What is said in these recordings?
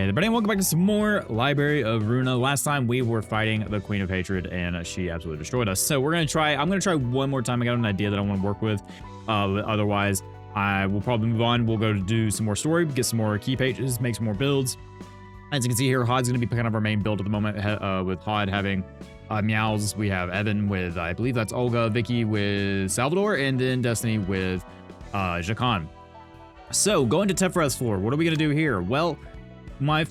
Hey there, buddy, and welcome back to some more Library of Ruina. Last time we were fighting the Queen of Hatred, and she absolutely destroyed us. So I'm gonna try one more time. I got an idea that I want to work with. Otherwise, I will probably move on. We'll go to do some more story, get some more key pages, make some more builds. As you can see here, Hod's gonna be kind of our main build at the moment. With Hod having Meows, we have Evan with, I believe that's Olga, Vicky with Salvador, and then Destiny with Jakan. So going to Tefreth's floor, what are we gonna do here? Well, my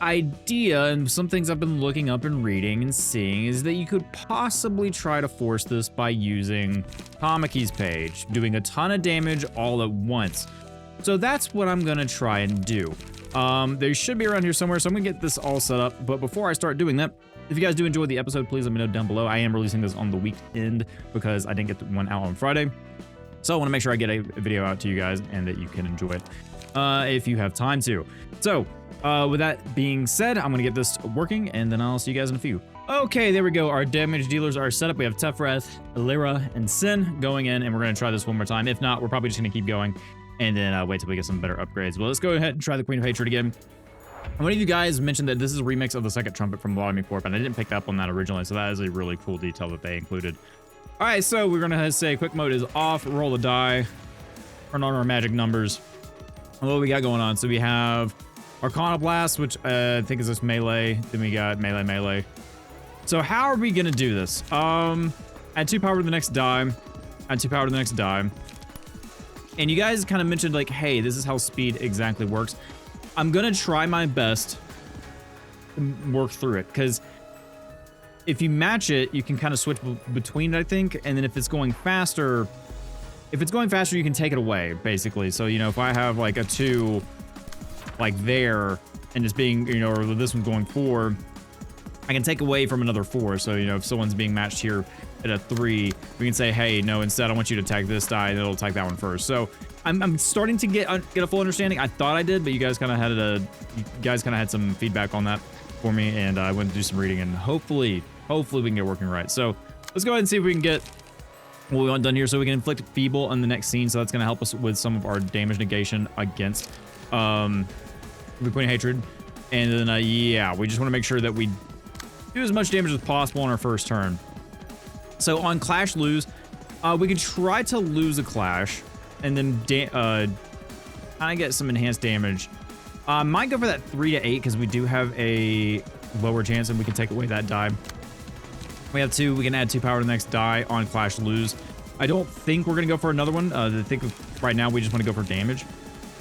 idea and some things I've been looking up and reading and seeing is that you could possibly try to force this by using Tamaki's page, doing a ton of damage all at once. So that's what I'm gonna try and do. They should be around here somewhere, so I'm gonna get this all set up. But before I start doing that, if you guys do enjoy the episode, please let me know down below. I am releasing this on the weekend because I didn't get one out on Friday. So I want to make sure I get a video out to you guys and that you can enjoy it if you have time to. So with that being said, I'm going to get this working and then I'll see you guys in a few. Okay, there we go. Our damage dealers are set up. We have Tefreth, Lyra, and Sin going in, and we're going to try this one more time. If not, we're probably just going to keep going and then wait till we get some better upgrades. Well, let's go ahead and try the Queen of Hatred again. One of you guys mentioned that this is a remix of the second trumpet from Lobotomy Corp, and I didn't pick up on that originally, so that is a really cool detail that they included. All right, so we're gonna say quick mode is off, roll a die, turn on our magic numbers. What do we got going on? So we have Arcana Blast, which I think is this melee. Then we got melee. So how are we gonna do this? Add 2 power to the next die, add 2 power to the next die. And you guys kind of mentioned like, hey, this is how speed exactly works. I'm gonna try my best to work through it, because if you match it, you can kind of switch between it, I think. And then if it's going faster, you can take it away, basically. So, you know, if I have like a 2 like there and it's being, you know, or this one's going 4, I can take away from another 4. So, you know, if someone's being matched here at a 3, we can say, hey, no, instead I want you to attack this die and it'll attack that one first. So I'm starting to get a full understanding. I thought I did, but you guys kind of had some feedback on that for me, and I went to do some reading, and hopefully we can get working right. So let's go ahead and see if we can get what we want done here, so we can inflict feeble on the next scene. So that's going to help us with some of our damage negation against the Queen of Hatred. And then yeah, we just want to make sure that we do as much damage as possible on our first turn. So on Clash lose, we could try to lose a Clash and then kind of get some enhanced damage. Might go for that 3 to 8 because we do have a lower chance and we can take away that die. We have 2. We can add 2 power to the next die on Clash lose. I don't think we're gonna go for another one. I think right now we just want to go for damage.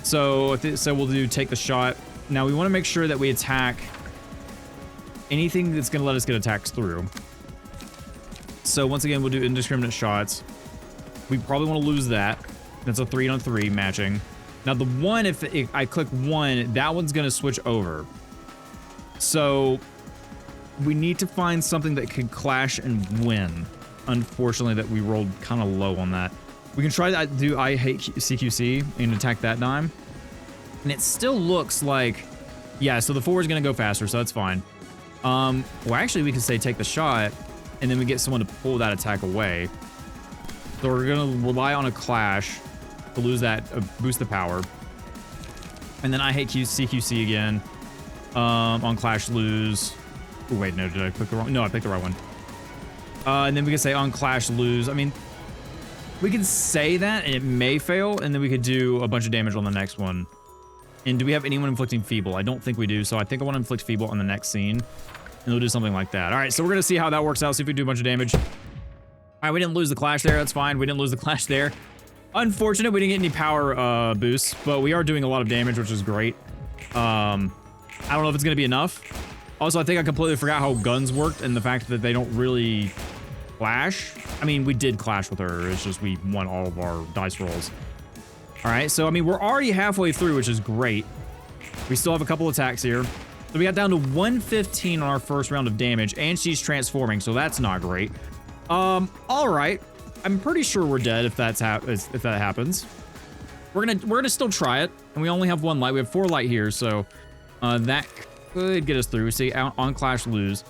So we'll do take the shot. Now we want to make sure that we attack anything that's gonna let us get attacks through. So once again, we'll do indiscriminate shots. We probably want to lose that. That's a 3-on-3 matching. Now the one, if I click 1, that one's gonna switch over. So we need to find something that can clash and win. Unfortunately, that we rolled kind of low on that. We can try to do I hate CQC and attack that dime. And it still looks like, yeah, so the 4 is gonna go faster, so that's fine. Well, actually we could say take the shot, and then we get someone to pull that attack away. So we're gonna rely on a clash to lose that, boost the power. And then I hate CQC again. On Clash lose. Oh, wait, no, did I pick the wrong? No, I picked the right one. And then we can say on Clash lose. I mean, we can say that and it may fail, and then we could do a bunch of damage on the next one. And do we have anyone inflicting feeble? I don't think we do, so I think I want to inflict feeble on the next scene. And we'll do something like that. All right, so we're gonna see how that works out, see if we do a bunch of damage. All right, we didn't lose the Clash there, that's fine. We didn't lose the Clash there. Unfortunate, we didn't get any power boosts, but we are doing a lot of damage, which is great. I don't know if it's gonna be enough. Also, I think I completely forgot how guns worked and the fact that they don't really clash. I mean, we did clash with her. It's just we won all of our dice rolls. All right, so I mean, we're already halfway through, which is great. We still have a couple attacks here. So we got down to 115 on our first round of damage, and she's transforming, so that's not great. All right. I'm pretty sure we're dead if that happens. We're gonna still try it, and we only have 1 light. We have 4 light here, so that could get us through. See, on Clash lose.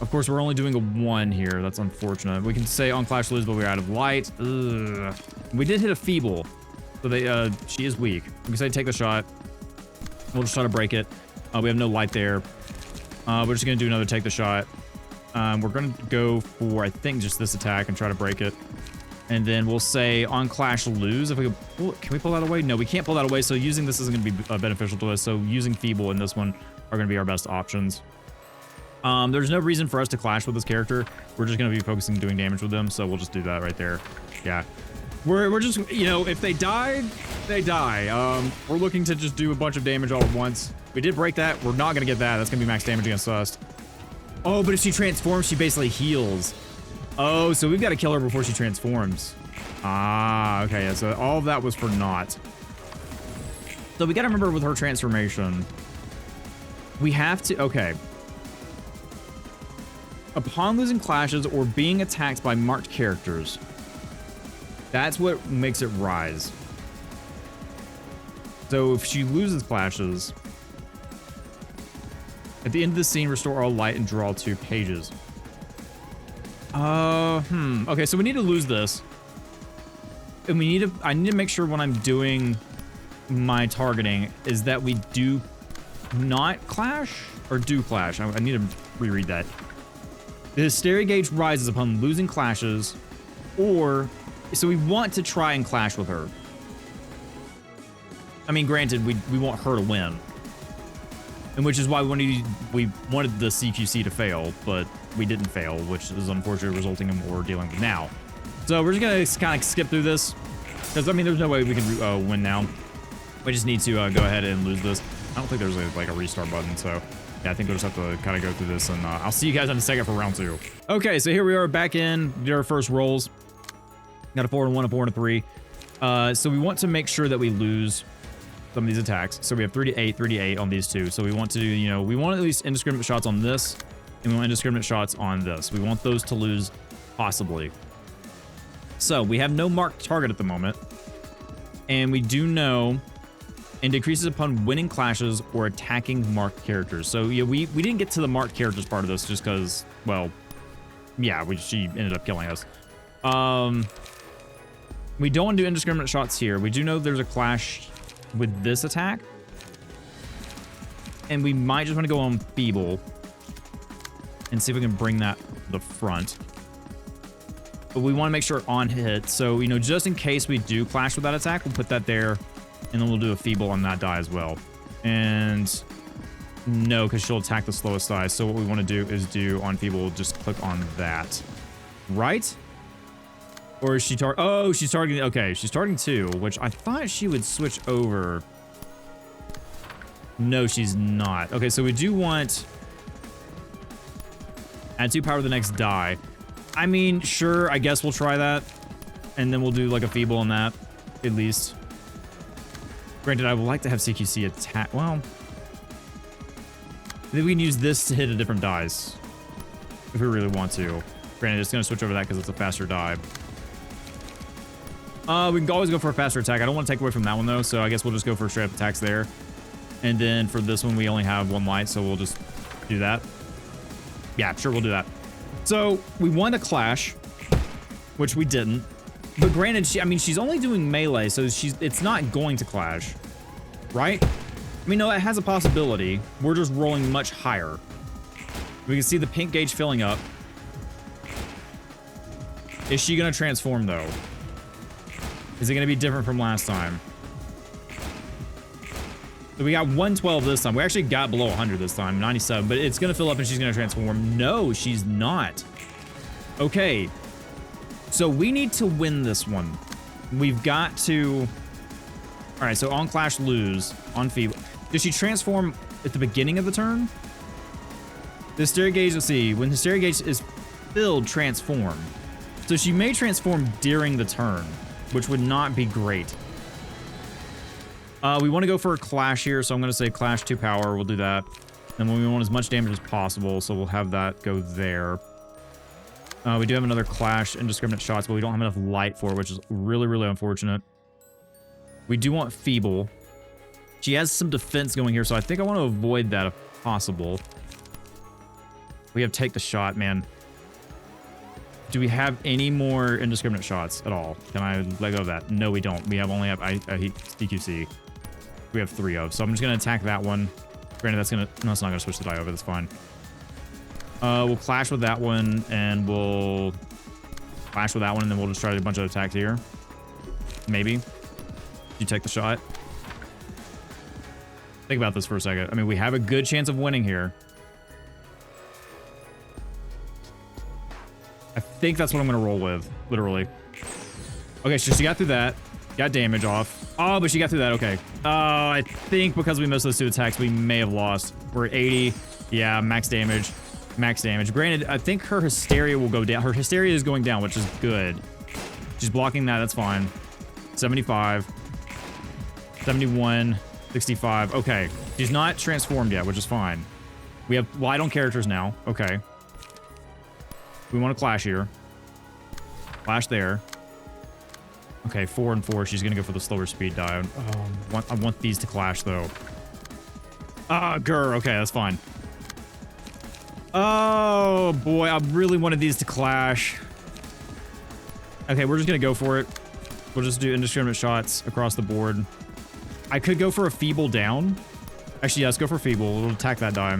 Of course, we're only doing a 1 here. That's unfortunate. We can say on Clash lose, but we're out of light. Ugh. We did hit a feeble, so she is weak. We can say take the shot. We'll just try to break it. We have no light there. We're just going to do another take the shot. We're going to go for, I think, just this attack and try to break it. And then we'll say on clash lose. If we can we pull that away? No, we can't pull that away. So using this isn't going to be beneficial to us. So using feeble in this one are going to be our best options. There's no reason for us to clash with this character. We're just going to be focusing doing damage with them. So we'll just do that right there. Yeah. We're just, you know, if they die, they die. We're looking to just do a bunch of damage all at once. We did break that. We're not going to get that. That's going to be max damage against us. Oh, but if she transforms, she basically heals. Oh, so we've got to kill her before she transforms. Ah, okay. Yeah, so all of that was for naught. So we got to remember with her transformation, we have to, okay. Upon losing clashes or being attacked by marked characters, that's what makes it rise. So if she loses clashes, at the end of the scene, restore all light and draw 2 pages. Okay, so we need to lose this. And we need to, I need to make sure when I'm doing my targeting is that we do not clash or do clash. I need to reread that. The hysteria gauge rises upon losing clashes or, so we want to try and clash with her. I mean, granted, we want her to win. And which is why we wanted the CQC to fail, but we didn't fail, which is unfortunately resulting in what we're dealing with now. So we're just going to kind of skip through this. Because, I mean, there's no way we can win now. We just need to go ahead and lose this. I don't think there's like a restart button, so yeah, I think we'll just have to kind of go through this, and I'll see you guys in a second for round 2. Okay, so here we are back in, did our first rolls. Got a 4 and 1, a 4 and a 3. So we want to make sure that we lose some of these attacks. So we have 3 to 8, 3 to 8 on these 2. So we want to do, you know, we want at least indiscriminate shots on this, and we want indiscriminate shots on this. We want those to lose, possibly. So we have no marked target at the moment, and we do know and decreases upon winning clashes or attacking marked characters. So yeah, we didn't get to the marked characters part of this just because, well, yeah, she ended up killing us. We don't want to do indiscriminate shots here. We do know there's a clash with this attack, and we might just want to go on feeble and see if we can bring that to the front. But we want to make sure on hit. So, you know, just in case we do clash with that attack, we'll put that there, and then we'll do a feeble on that die as well. And no, because she'll attack the slowest die. So what we want to do is do on feeble, just click on that. Right? Or is she oh, she's targeting, okay, she's targeting 2, which I thought she would switch over. No, she's not. Okay, so we do want add 2 power to the next die. I mean, sure, I guess we'll try that. And then we'll do like a feeble on that, at least. Granted, I would like to have CQC attack. Well, I think we can use this to hit a different dice if we really want to. Granted, it's going to switch over that because it's a faster die. We can always go for a faster attack. I don't want to take away from that one, though, so I guess we'll just go for straight up attacks there. And then for this one, we only have 1 light, so we'll just do that. Yeah, sure, we'll do that. So we won a clash, which we didn't. But granted, she's only doing melee, so it's not going to clash, right? I mean, no, it has a possibility. We're just rolling much higher. We can see the pink gauge filling up. Is she going to transform, though? Is it going to be different from last time? So we got 112 this time. We actually got below 100 this time, 97, but it's going to fill up and she's going to transform. No, she's not. Okay. So we need to win this one. We've got to... All right, so on clash, lose. On feeble. Does she transform at the beginning of the turn? The hysteria gauge, let's see. When the hysteria gauge is filled, transform. So she may transform during the turn, which would not be great. We want to go for a clash here, so I'm going to say clash 2 power. We'll do that. And we want as much damage as possible, so we'll have that go there. We do have another clash, indiscriminate shots, but we don't have enough light for it, which is really, really unfortunate. We do want feeble. She has some defense going here, so I think I want to avoid that if possible. We have take the shot, man. Do we have any more indiscriminate shots at all? Can I let go of that? No, we don't. We have only have DQC. We have 3 of, so I'm just going to attack that one. Granted, that's gonna... No, it's not gonna switch the die over. That's fine. We'll clash with that one, and we'll clash with that one, and then we'll just try to do a bunch of attacks here. Maybe. You take the shot. Think about this for a second. I mean, we have a good chance of winning here. I think that's what I'm gonna roll with, literally. Okay, so she got through that. Got damage off. Oh, but she got through that, okay. I think because we missed those 2 attacks, we may have lost. We're at 80. Yeah, max damage. Max damage. Granted, I think her hysteria will go down. Her hysteria is going down, which is good. She's blocking that, that's fine. 75. 71. 65. Okay. She's not transformed yet, which is fine. We have light on characters now. Okay. We want to clash here. Clash there. Okay, 4 and 4. She's gonna go for the slower speed die. Oh, I want these to clash though. Ah, grr. Okay, that's fine. Oh boy, I really wanted these to clash. Okay, we're just gonna go for it. We'll just do indiscriminate shots across the board. I could go for a feeble down. Actually, yeah, let's go for feeble. We'll attack that die.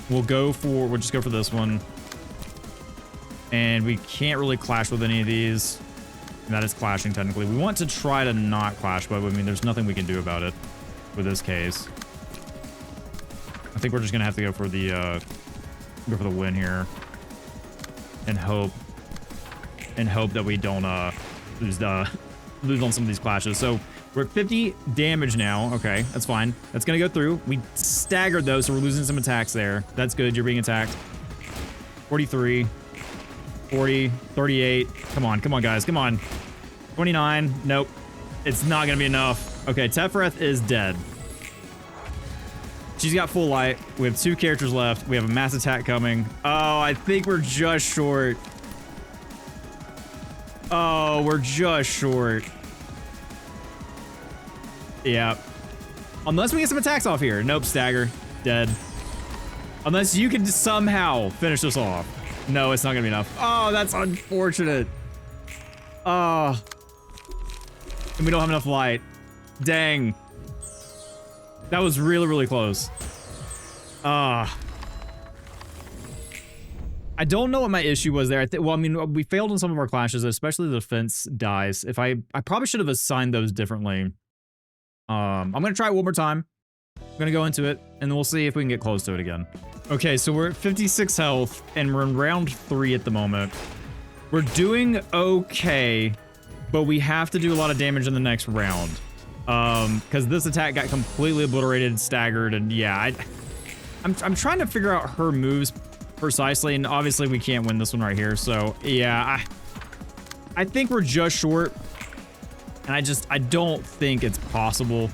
We'll just go for this one. And we can't really clash with any of these. And that is clashing, technically. We want to try to not clash, but I mean, there's nothing we can do about it with this case. I think we're just gonna have to go for the win here. And hope that we don't lose on some of these clashes. So we're at 50 damage now. Okay, that's fine. That's gonna go through. We staggered though, so we're losing some attacks there. That's good. You're being attacked. 43. 40, 38. Come on, guys. Come on. 29. Nope. It's not gonna be enough. Okay, Tefreth is dead. She's got full light. We have 2 characters left. We have a mass attack coming. Oh, I think we're just short. Oh, we're just short. Yeah. Unless we get some attacks off here. Nope, stagger. Dead. Unless you can somehow finish this off. No, it's not gonna be enough. Oh, that's unfortunate. Oh. And we don't have enough light. Dang. That was really, really close. I don't know what my issue was there. Well, I mean, we failed in some of our clashes, especially the defense dice. I probably should have assigned those differently. I'm gonna try it one more time. I'm gonna go into it, and then we'll see if we can get close to it again. Okay, so we're at 56 health, and we're in round 3 at the moment. We're doing okay, but we have to do a lot of damage in the next round. Because this attack got completely obliterated, staggered, and yeah, I'm trying to figure out her moves precisely, and obviously we can't win this one right here, so yeah, I think we're just short, and I don't think it's possible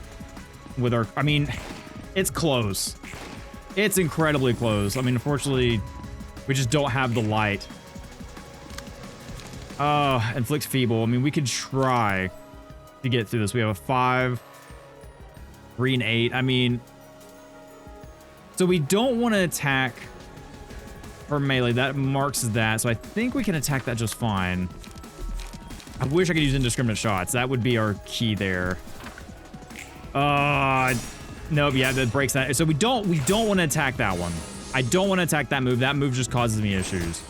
with our, I mean, it's close. It's incredibly close. I mean, unfortunately, we just don't have the light. Inflict feeble. I mean, we could try to get through this. We have a 5, 3, and 8. I mean, so we don't want to attack her melee. That marks that. So I think we can attack that just fine. I wish I could use indiscriminate shots. That would be our key there. Nope, yeah, that breaks that. So we don't want to attack that one. I don't want to attack that move. That move just causes me issues.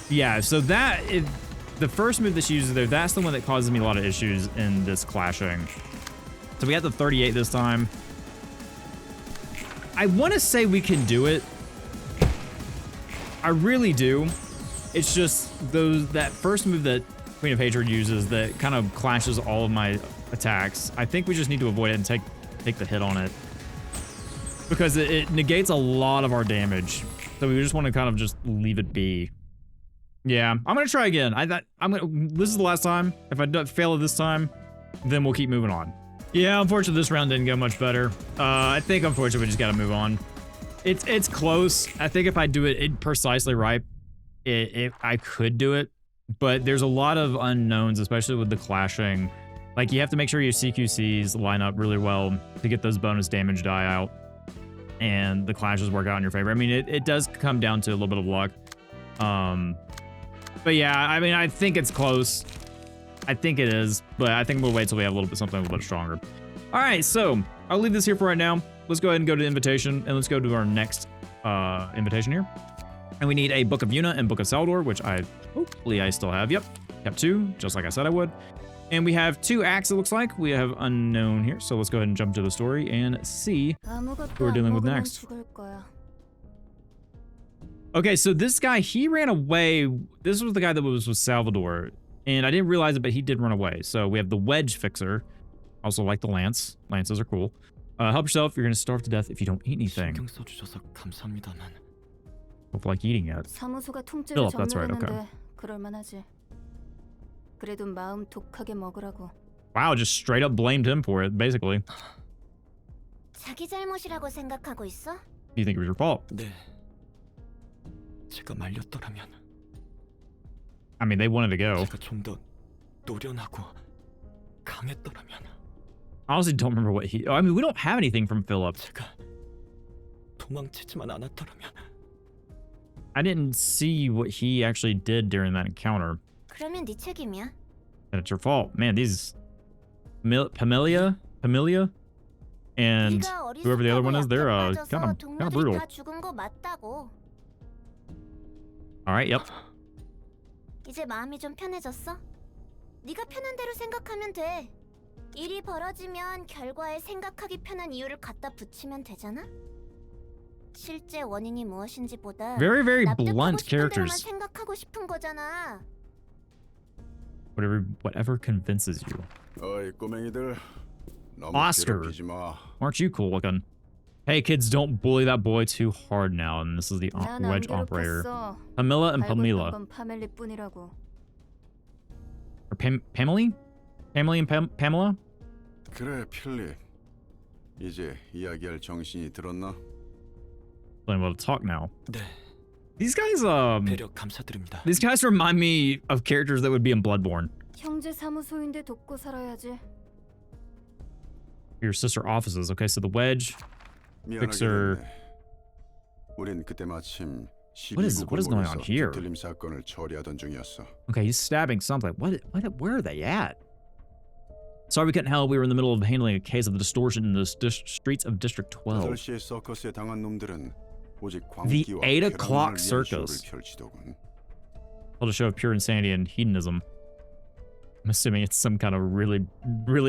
Yeah, so that is the first move that she uses there. That's the one that causes me a lot of issues in this clashing. So we got the 38 this time. I want to say we can do it. I really do. It's just that first move that Queen of Hatred uses that kind of clashes all of my attacks. I think we just need to avoid it and take the hit on it, because it negates a lot of our damage. So we just want to kind of just leave it be. Yeah, I'm gonna try again. This is the last time. If I fail it this time, then we'll keep moving on. Yeah, unfortunately this round didn't go much better. I think unfortunately we just gotta move on. It's close. I think if I do it precisely right, I could do it, but there's a lot of unknowns, especially with the clashing. Like, you have to make sure your CQCs line up really well to get those bonus damage die out, and the clashes work out in your favor. I mean, it does come down to a little bit of luck. But yeah, I mean, I think it's close. I think it is, but I think we'll wait till we have something a little bit stronger. All right, so I'll leave this here for right now. Let's go ahead and go to invitation, and let's go to our next invitation here. And we need a Book of Una and Book of Saldor, which hopefully I still have. Yep, kept 2, just like I said I would. And we have 2 acts, it looks like. We have Unknown here, so let's go ahead and jump to the story and see who we're dealing with next. Okay, so this guy, he ran away. This was the guy that was with Salvador, and I didn't realize it, but he did run away. So we have the Wedge Fixer. Also like the Lance. Lances are cool. Help yourself, you're going to starve to death if you don't eat anything. Hope like eating yet. Philip, that's right, okay. Wow, just straight up blamed him for it, basically. Do you think it was your fault? I mean, they wanted to go. I honestly don't remember what he... I mean, we don't have anything from Philip. I didn't see what he actually did during that encounter. Then it's your fault. Man, these... Pamelia, and whoever the other one is, they're kind of brutal. Alright, yep. 이제 마음이 좀 편해졌어? 네가 편한 대로 생각하면 돼. 일이 벌어지면 결과에 생각하기 편한 이유를 갖다 붙이면 되잖아? 실제 원인이 무엇인지보다 very blunt characters. 생각하고 싶은 거잖아. Whatever convinces you. 어이 꼬맹이들. Oscar, aren't you cool looking? Hey kids, don't bully that boy too hard now. And this is the Wedge operator. Pamela and Pamela. Or Pamela? Pamela and Pamela? 그래, 필립. 이제 이야기할 정신이 들었나? I'm able to talk now. 네. These guys 배려 감사드립니다. These guys remind me of characters that would be in Bloodborne. 형제 사무소인데 돕고 살아야지. Your sister offices. Okay, so the Wedge Fixer. 우린 그때 마침 What is going on here? 들림 사건을 처리하던 중이었어. Okay, he's stabbing something. Where are they at? Sorry we couldn't help. We were in the middle of handling a case of the distortion in the streets of District 12. 8시에 서커스에 당한 놈들은 오직 The 광기와 8 쾌락을 o'clock 위한 circus. 쇼를 펼치더군. Held a show of pure insanity and hedonism. I'm assuming it's some kind of really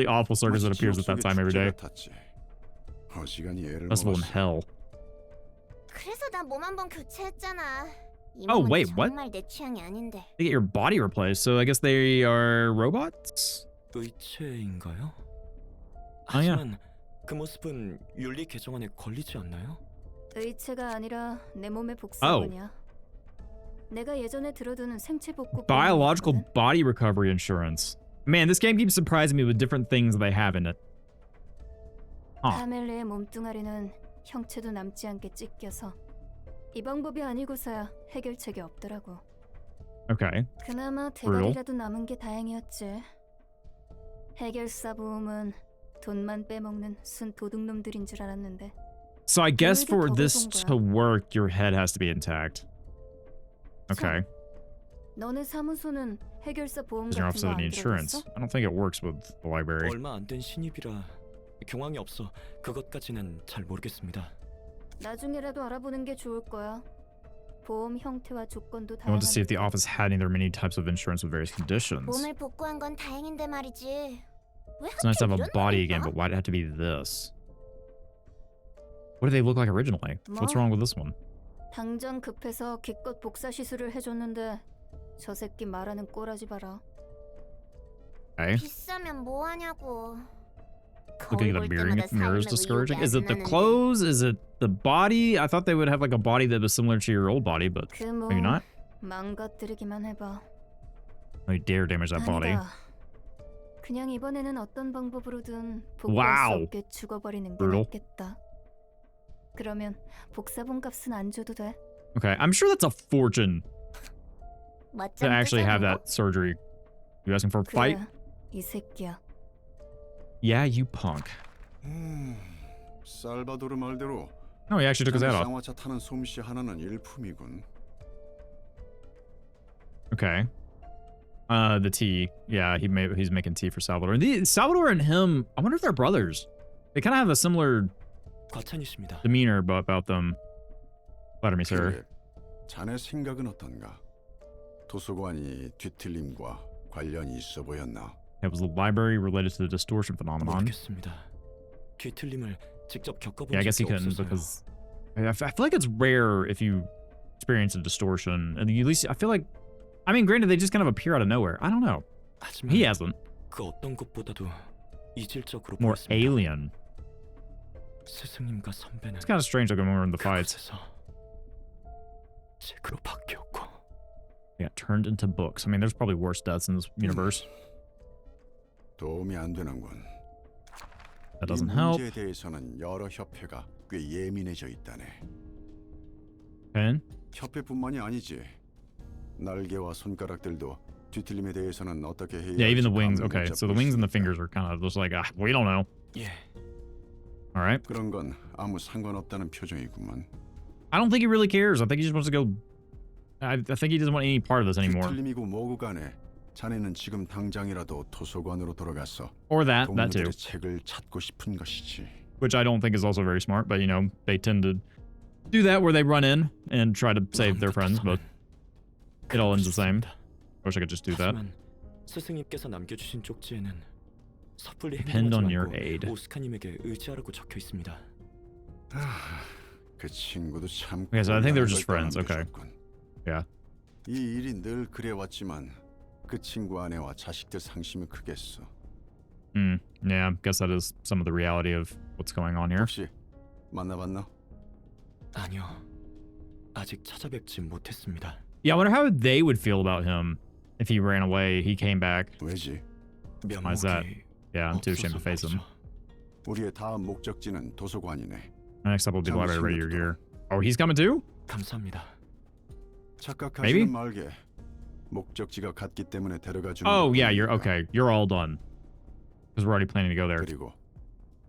awful circus that appears at that time every day. Festival in hell. 그래서 나 몸 한 번 교체했잖아. Oh wait, what? 정말 내 취향이 아닌데. They get your body replaced, so I guess they are robots? 의체인가요? Oh yeah. 하지만 그 모습은 윤리 개정안에 걸리지 않나요? 의체가 아니라 내 몸의 복사본이야. 내가 예전에 들어두는 생체 복구. Biological body recovery insurance. Man, this game keeps surprising me with different things they have in it. 파멜리의 몸뚱아리는 형체도 남지 않게 찢겨서 이 방법이 아니고서야 해결책이 없더라고. Okay. 그나마 대가리라도 남은 게 다행이었지. 해결사 보험은 돈만 빼먹는 순 도둑놈들인 줄 알았는데. So I guess for this to work, your head has to be intact. Okay. 너네 사무소는 해결사 보험 You're 같은 offset 거 the 안 insurance. 들어갔어? I don't think it works with the library. 얼마 안 된 신입이라 경황이 없어 그것까지는 잘 모르겠습니다. 나중에라도 알아보는 게 좋을 거야. 보험 형태와 조건도 I want to see if the 다양하니까. office had any. There are many types of insurance with various conditions. 보험을 복구한 건 다행인데 말이지. 왜 It's nice to have 하필 a 이런 body 놈이 again, 있나? but why'd it have to be this? What do they look like originally? What's wrong with this one? 당장 급해서 기껏 복사 시술을 해줬는데 저 새끼 말하는 꼬라지 봐라. Okay. 비싸면 뭐 하냐고. Looking at the mirror is discouraging. Is it the clothes? Is it the body? I thought they would have like a body that was similar to your old body, but maybe not. 망가뜨리기만 해봐. Oh, you dare damage that body. 아니다. 그냥 이번에는 어떤 방법으로든 복구할 Wow. 수 없게 죽어버리는 게 Brutal. 낫겠다. 그러면 복사본 값은 안 줘도 돼. Okay, I'm sure that's a fortune to 맞짱 actually have 뜨자고? that surgery. You asking for a fight? 그래, 이 새끼야. Yeah, you punk. 살바도르 말대로 No, he actually took his head off. 쌍화차 타는 솜씨 하나는 일품이군. Okay. The tea. Yeah, he's making tea for Salvador. And Salvador and him, I wonder if they're brothers. They kind of have a similar 과찬이십니다. demeanor about them. Flatter me, sir. 그래, 자네 생각은 어떤가? 도서관이 뒤틀림과 관련이 있어 보였나? It was the library related to the distortion phenomenon. 모르겠습니다. 뒤틀림을 직접 겪어본 Yeah, I guess he 적이 couldn't 없어서요. because I feel like it's rare if you experience a distortion. And at least I feel like, I mean, granted, they just kind of appear out of nowhere. I don't know. 하지만 He hasn't. 그 어떤 것보다도 이질적으로 More 보였습니다. alien. 스승님과 선배는 It's kind of strange looking when we're in the fights. 그곳에서 책으로 바뀌었고 Yeah, turned into books. I mean, there's probably worse deaths in this universe. 도움이 안 되는군. That doesn't 이 help. 문제에 대해서는 여러 협회가 꽤 예민해져 있다네. Okay. 협회뿐만이 아니지. 날개와 손가락들도 뒤틀림에 대해서는 어떻게 해야 Yeah, even the 할지 wings. 감을 못 Okay, so the 잡고 wings and the 있으니까. fingers are kind of just like, we don't know. 예, All right. 그런 건 아무 상관없다는 표정이구만. I don't think he really cares. I think he just wants to go. I think he doesn't want any part of this anymore. 뒤틀림이고 뭐고 간에 자네는 지금 당장이라도 도서관으로 돌아가서 Or that too. 동물들의 책을 찾고 싶은 것이지. Which I don't think is also very smart, but you know, they tend to do that where they run in and try to save their friends, but it all ends the same. I wish I could just do that. 하지만 스승님께서 남겨주신 쪽지에는 섣불리 Depend on 행동하지 your 말고 aid. 오스카님에게 의지하라고 적혀 있습니다. 그 친구도 참. Okay, so I think they were 곤란한 just 걸 friends. Okay. 떠넘겨줬군. Yeah. 이 일이 늘 그래왔지만 그 친구 아내와 자식들 상심이 크겠어. Yeah, I guess that is some of the reality of what's going on here. 혹시 만나봤나? 아니요, 아직 찾아뵙지 못했습니다. Yeah, I wonder how they would feel about him if he ran away, he came back. 왜지? Why is that? 면목이 Yeah, I'm too ashamed to 없어서 face him. 말이죠. 우리의 다음 목적지는 도서관이네. Next up will be the library radio gear. Oh, he's coming too? 감사합니다. 착각하지는 말게. 목적지가 같기 때문에 데려가 주는. Oh, yeah, you're 거니까. okay. You're all done. Because we're already planning to go there. 그리고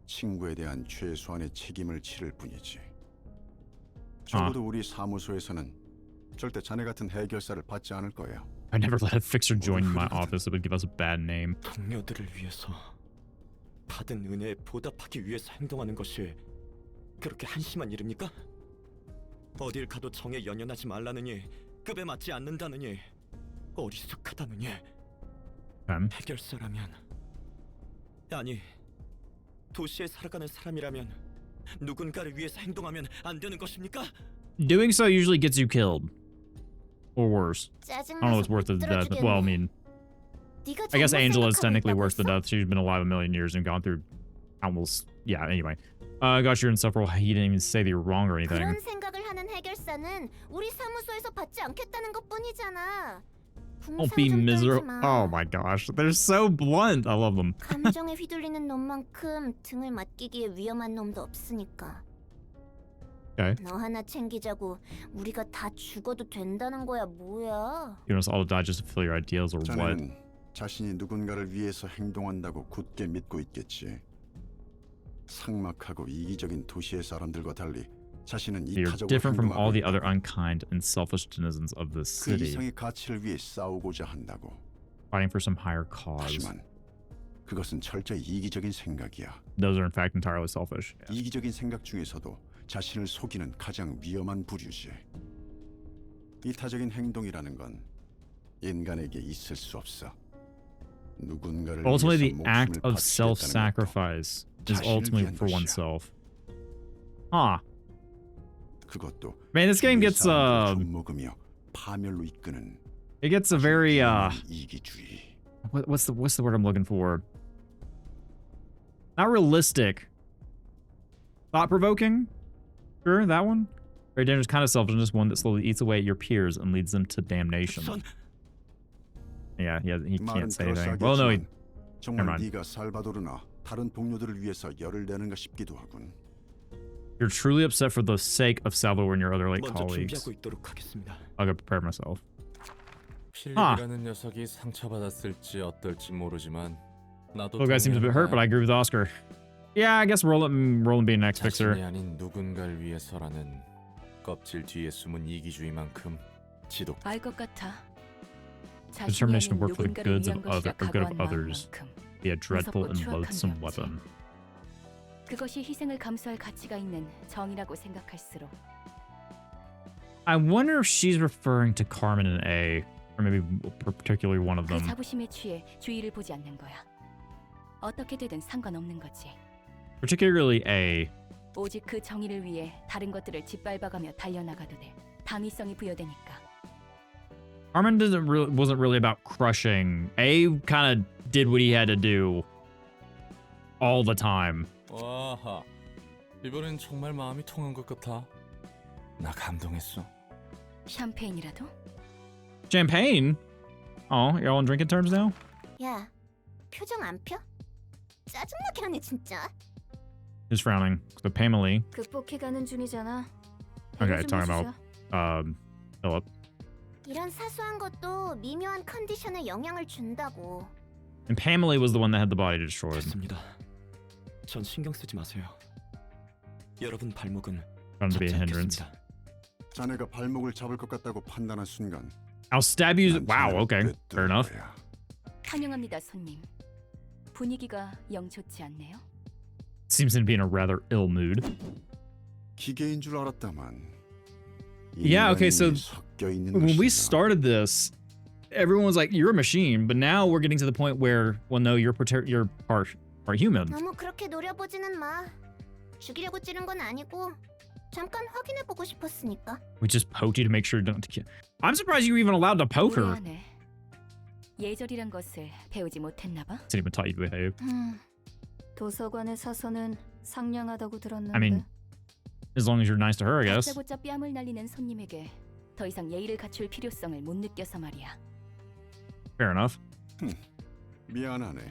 친구에 대한 최소한의 책임을 치를 뿐이지. 적어도 우리 사무소에서는 절대 자네 같은 해결사를 받지 않을 거야. I never let a fixer join my office. It would give us a bad name. 동료들을 위해서 받은 은혜에 보답하기 위해서 행동하는 것이 그렇게 한심한 일입니까? 어딜 가도 정에 연연하지 말라느니, 급에 맞지 않는다느니, 어리숙하다느니. 해결사라면, 아니, 도시에 살아가는 사람이라면 누군가를 위해서 행동하면 안 되는 것입니까? Doing so usually gets you killed. Or worse. I don't know what's worse than death. Well, I mean, I guess Angela is technically worse than death. She's been alive a million years and gone through almost. Yeah, anyway. Gosh, you're insufferable. He didn't even say that you're wrong or anything. 그런 생각을 하는 해결사는 우리 사무소에서 받지 않겠다는 것뿐이잖아. Don't be miserable. Oh my gosh. They're so blunt. I love them. 감정에 휘둘리는 놈만큼 등을 맡기기에 위험한 놈도 없으니까. Okay. 너 하나 챙기자고 우리가 다 죽어도 된다는 거야 뭐야? You want us all to die just to fulfill your ideals or what? 자네는 자신이 누군가를 위해서 행동한다고 굳게 믿고 있겠지. 삭막하고 이기적인 도시의 사람들과 달리 자신은 You're 이타적으로 different from all 행동하고 the other 있다고. unkind and selfish denizens of the 그 city, 이상의 가치를 위해 싸우고자 한다고. fighting for some higher cause. 하지만 그것은 철저히 이기적인 생각이야. Those are in fact entirely selfish. Yeah. 이기적인 생각 중에서도 자신을 속이는 가장 위험한 부류지. 이타적인 행동이라는 건 인간에게 있을 수 없어. 누군가를 Ultimately, the 위해서 act 목숨을 of 바치겠다는 self-sacrifice is 자신을 ultimately 위한 for 것이야. oneself. Huh. 것도. 그것도 Man, this game 주위의 gets 사람들을 좀먹으며 파멸로 이끄는 it gets a very 이기주의. what's the word I'm looking for? Not realistic. Thought-provoking? Sure, that one? Very dangerous kind of selfishness, one that slowly eats away at your peers and leads them to damnation. 선, Yeah, he 말은 can't say anything. Well, no, he, 그럴싸하겠지만 정말 never mind. 네가 살바도르나 다른 동료들을 위해서 열을 내는가 싶기도 하군. you're truly upset for the sake of Salvador and your other late 먼저 colleagues. 준비하고 있도록 하겠습니다. I'll go prepare myself. 필립이라는 녀석이 상처받았을지 어떨지 모르지만 나도 Little guy seems a bit hurt, but I agree with Oscar. Yeah, I guess Roland being an X-Fixer. 자신이 아닌 누군가를 위해서라는 껍질 뒤에 숨은 이기주의만큼 지독. 알 것 같아. Determination to work for the goods of good of others. Be a dreadful and loathsome weapon. 그것이 희생을 감수할 가치가 있는 정이라고 생각할수록 I wonder if she's referring to Carmen and A, or maybe particularly one of 그 them. 자부심에 취해 주의를 보지 않는 거야. 어떻게 되든 상관없는 거지. Particularly A. 오직 그 정의를 위해 다른 것들을 짓밟아가며 달려나가도 돼. 당위성이 부여되니까. Carmen wasn't really about crushing. A kind of did what he had to do all the time. 와하, 이번엔 정말 마음이 통한 것 같아. 나 감동했어. 샴페인이라도? Champagne? Oh, you're all on drinking terms now? 야, 표정 안 펴? 짜증나게 하네 진짜. He's frowning. So Pamela. 극복해가는 중이잖아. Okay, talking about Philip. 이런 사소한 것도 미묘한 컨디션에 영향을 준다고. And Pamela was the one that had the body destroyed. 됐습니다. 전 신경 쓰지 마세요. 여러분 발목은 Found to be a 잡지 hindrance. 않겠습니다. 자네가 발목을 잡을 것 같다고 판단한 순간 I'll stab you. 난 Wow, 자네를 okay. 꿰뚫을 Fair enough. 거야. 환영합니다, 손님. 분위기가 영 좋지 않네요. Seems to be in a rather ill mood. 기계인 줄 알았다만. Yeah, okay, so 인간이 섞여 있는 When we 것이다. started this, everyone was like, "You're a machine," but now we're getting to the point where, well, no, you're part human. 너무 그렇게 노려보지는 마. 죽이려고 찌른 건 아니고 잠깐 확인해보고 싶었으니까. We just poked you to make sure you don't. I'm surprised you were even allowed to poke her. 무례하네. 예절이란 것을 배우지 못했나 봐. Didn't even taught you to behave. 도서관의 사서는 상냥하다고 들었는데. I mean, as long as you're nice to her, I guess. 다짜고짜 뺨을 날리는 손님에게 더 이상 예의를 갖출 필요성을 못 느껴서 말이야. Fair enough. 미안하네.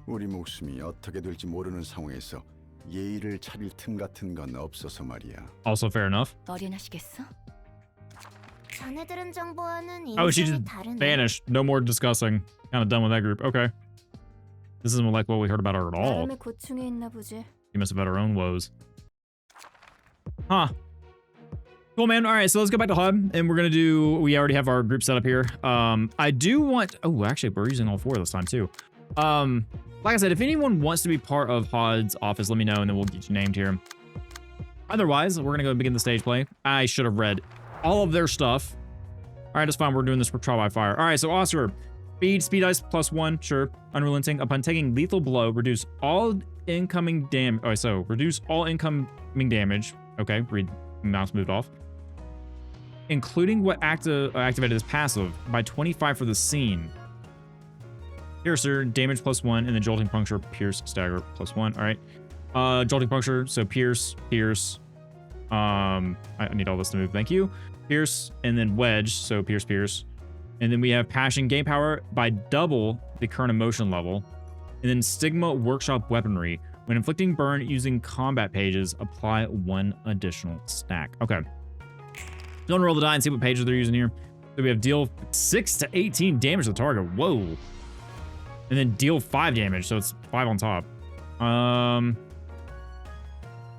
우리 목숨이 어떻게 될지 모르는 상황에서 예의를 차릴 틈 같은 건 없어서 말이야. Also fair enough. 어련하시겠어? 전에 들은 정보와는 Oh, she 인생이 just 다르네. vanished. No more discussing. Kind of done with that group. Okay. This isn't like what we heard about her at all. 나름의 고충이 있나 보지. She must have had her own woes. Huh. Cool, man. All right, so let's go back to HUD, and we're gonna do. We already have our group set up here. I do want. Oh, actually, we're using all four this time too. Like I said, if anyone wants to be part of HUD's office, let me know, and then we'll get you named here. Otherwise, we're gonna go begin the stage play. I should have read all of their stuff. All right, that's fine. We're doing this for trial by fire. All right, so Oscar, speed dice +1, sure. Unrelenting. Upon taking lethal blow, reduce all incoming damage. Oh, so reduce all incoming damage. Okay, read mouse moved off. Including what activated as passive by 25 for the scene. Piercer, damage +1, and then jolting puncture, pierce, stagger +1. All right. Jolting puncture, so pierce. I need all this to move. Thank you. Pierce, and then wedge, so pierce. And then we have passion, gain power by double the current emotion level. And then stigma, workshop weaponry. When inflicting burn using combat pages, apply 1 additional stack. Okay. Don't roll the die and see what pages they're using here. So we have deal 6 to 18 damage to the target. Whoa. And then deal 5 damage, so it's 5 on top.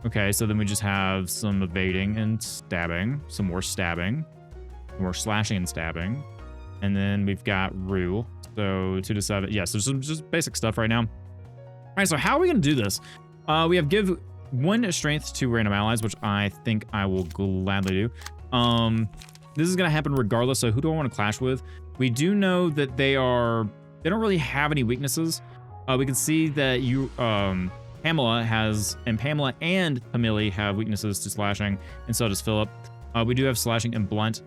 Okay, so then we just have some evading and stabbing, some more stabbing, more slashing and stabbing. And then we've got Rue. So 2 to 7. Yeah, so some just basic stuff right now. All right, so how are we going to do this? We have give 1 strength to random allies, which I think I will gladly do. This is going to happen regardless, so who do I want to clash with? We do know that they don't really have any weaknesses. We can see that Pamela and Camille have weaknesses to slashing, and so does Philip. We do have slashing and blunt.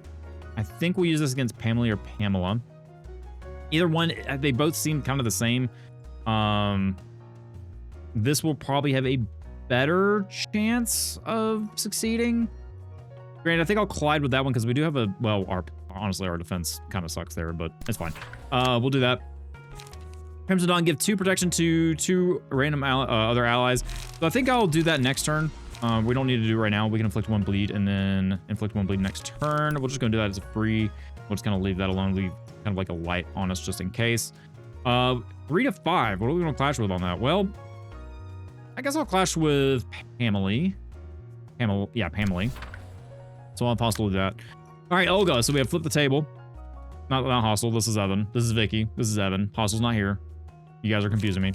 I think we'll use this against Pamela or Pamela. Either one, they both seem kind of the same. This will probably have a better chance of succeeding. Granted, I think I'll collide with that one because we do have honestly, our defense kind of sucks there, but it's fine. We'll do that. Crimson Dawn, give 2 protection to 2 random other allies. So I think I'll do that next turn. We don't need to do it right now. We can inflict 1 bleed and then inflict 1 bleed next turn. We're just gonna do that as a free. We'll just kind of leave that alone. Leave kind of like a light on us just in case. 3 to 5. What are we gonna clash with on that? Well, I guess I'll clash with Pamela. Pamela. So I'll hostile do that. All right, Olga. So we have flipped the table. Not hostile. This is Evan. This is Vicky. This is Evan. Hostile's not here. You guys are confusing me.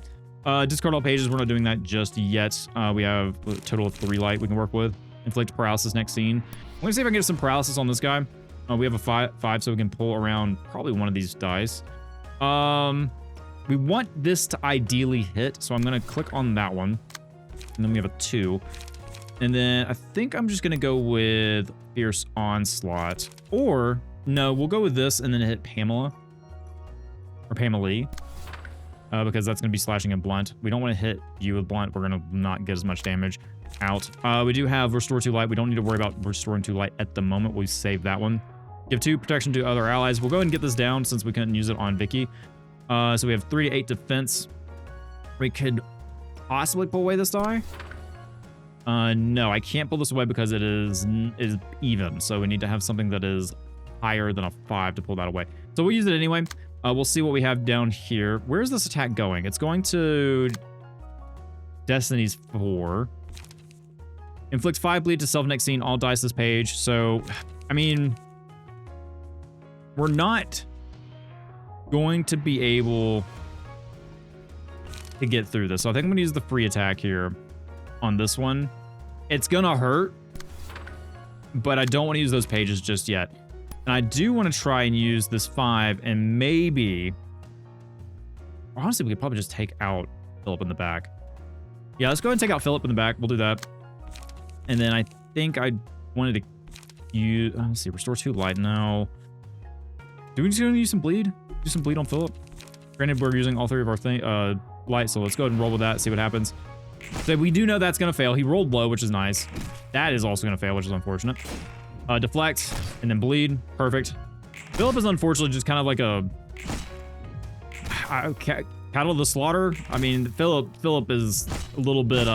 Discard all pages. We're not doing that just yet. We have a total of 3 light we can work with. Inflict paralysis next scene. I'm going to see if I can get some paralysis on this guy. We have a 5, so we can pull around probably one of these dice. We want this to ideally hit, so I'm going to click on that one. And then we have a 2. And then I think I'm just going to go with Fierce Onslaught. Or, no, we'll go with this and then hit Pamela. Or Pamela. Because that's going to be slashing and blunt. We don't want to hit you with blunt. We're going to not get as much damage out. We do have Restore 2 Light. We don't need to worry about restoring 2 Light at the moment. We save that one. Give 2 protection to other allies. We'll go ahead and get this down since we couldn't use it on Vicky. So we have 3 to 8 defense. We could possibly pull away this die. No, I can't pull this away because it is even. So we need to have something that is higher than a 5 to pull that away. So we'll use it anyway. We'll see what we have down here. Where's this attack going? It's going to Destiny's 4. Inflict 5 bleed to self next scene. All dice this page. So, I mean, we're not going to be able to get through this. So I think I'm going to use the free attack here on this one. It's going to hurt, but I don't want to use those pages just yet. And I do want to try and use this 5 and maybe... Honestly, we could probably just take out Philip in the back. Yeah, let's go ahead and take out Philip in the back. We'll do that. And then I think I wanted to use... Let's see, Restore 2 Light. No. Do we just want to use some bleed? Do some bleed on Philip? Granted, we're using all 3 of our light, so let's go ahead and roll with that, see what happens. So we do know that's going to fail. He rolled low, which is nice. That is also going to fail, which is unfortunate. Deflect, and then bleed. Perfect. Philip is unfortunately just kind of like a... cattle of the slaughter. I mean, Philip is a little bit,